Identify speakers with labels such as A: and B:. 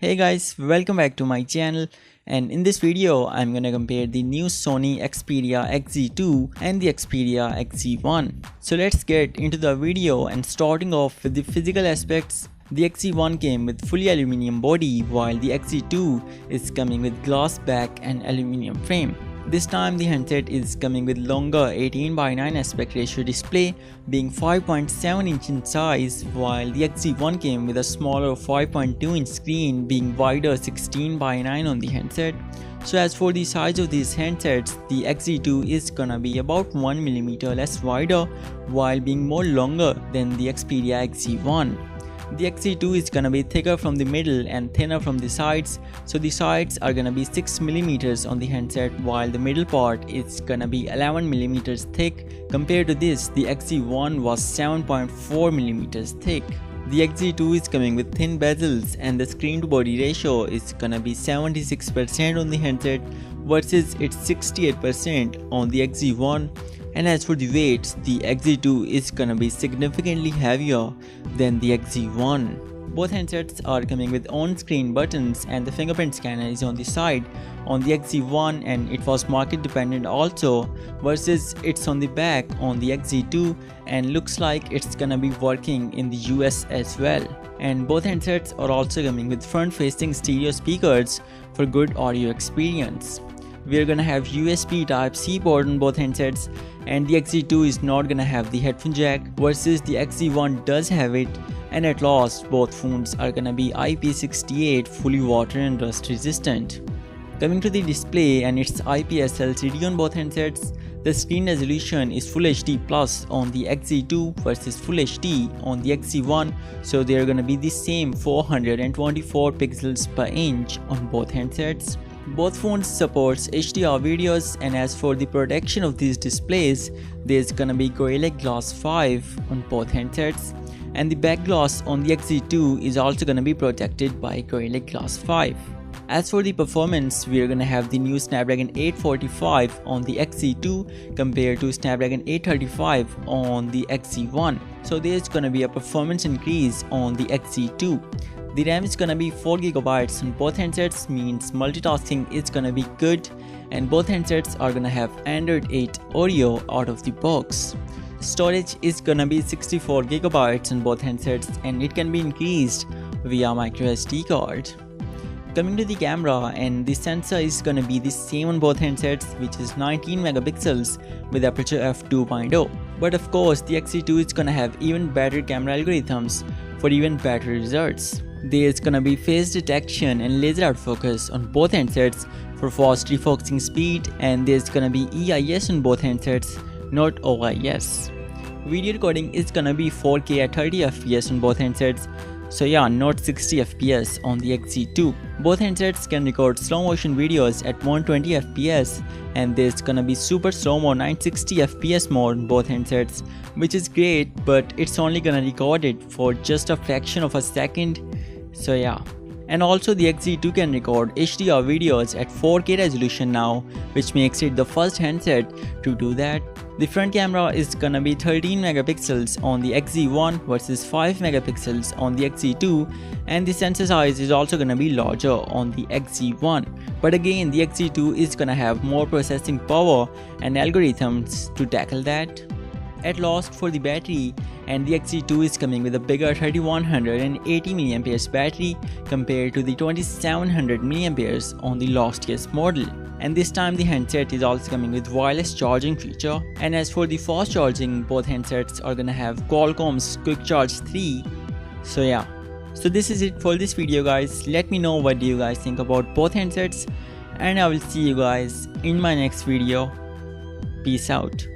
A: Hey guys, welcome back to my channel, and in this video I'm gonna compare the new Sony Xperia XZ2 and the Xperia XZ1. So let's get into the video, and starting off with the physical aspects. The XZ1 came with fully aluminum body, while the XZ2 is coming with glass back and aluminum frame. This time the handset is coming with longer 18:9 aspect ratio display being 5.7 inch in size, while the XZ1 came with a smaller 5.2 inch screen being wider 16:9 on the handset. So as for the size of these handsets, the XZ2 is gonna be about 1mm less wider while being more longer than the Xperia XZ1. The XZ2 is gonna be thicker from the middle and thinner from the sides, so the sides are gonna be 6mm on the handset while the middle part is gonna be 11mm thick. Compared to this, the XZ1 was 7.4mm thick. The XZ2 is coming with thin bezels, and the screen to body ratio is gonna be 76% on the handset versus its 68% on the XZ1. And as for the weight, the XZ2 is gonna be significantly heavier than the XZ1. Both handsets are coming with on-screen buttons, and the fingerprint scanner is on the side on the XZ1, and it was market dependent also, versus it's on the back on the XZ2, and looks like it's gonna be working in the US as well. And both handsets are also coming with front-facing stereo speakers for good audio experience. We're gonna have USB Type-C port on both handsets, and the XZ2 is not gonna have the headphone jack versus the XZ1 does have it. And at last, both phones are gonna be IP68 fully water and rust resistant. Coming to the display and its IPS LCD on both handsets, the screen resolution is Full HD Plus on the XZ2 versus Full HD on the XZ1, so they are gonna be the same 424 pixels per inch on both handsets. Both phones supports HDR videos, and as for the protection of these displays, there's gonna be Gorilla Glass 5 on both handsets, and the back glass on the XZ2 is also gonna be protected by Gorilla Glass 5. As for the performance, we are gonna have the new Snapdragon 845 on the XZ2 compared to Snapdragon 835 on the XZ1. So there's gonna be a performance increase on the XZ2. The RAM is gonna be 4GB on both handsets, means multitasking is gonna be good, and both handsets are gonna have Android 8 Oreo out of the box. Storage is gonna be 64GB on both handsets, and it can be increased via microSD card. Coming to the camera, and the sensor is gonna be the same on both handsets, which is 19 megapixels with aperture f2.0. But of course, the XZ2 is gonna have even better camera algorithms for even better results. There's gonna be face detection and laser autofocus on both handsets for fast refocusing speed, and there's gonna be EIS on both handsets, not OIS. Video recording is gonna be 4K at 30 FPS on both handsets, so yeah, not 60 FPS on the XZ2. Both handsets can record slow motion videos at 120 FPS, and there's gonna be super slow-mo 960 FPS mode on both handsets, which is great, but it's only gonna record it for just a fraction of a second. So yeah. And also the XZ2 can record HDR videos at 4K resolution now, which makes it the first handset to do that. The front camera is gonna be 13 megapixels on the XZ1 versus 5 megapixels on the XZ2, and the sensor size is also gonna be larger on the XZ1. But again, the XZ2 is gonna have more processing power and algorithms to tackle that. At last, for the battery, and the XZ2 is coming with a bigger 3180 mAh battery compared to the 2700 mAh on the last year's model. And this time the handset is also coming with wireless charging feature. And as for the fast charging, both handsets are gonna have Qualcomm's Quick Charge 3. So yeah. So this is it for this video, guys. Let me know what do you guys think about both handsets, and I will see you guys in my next video. Peace out.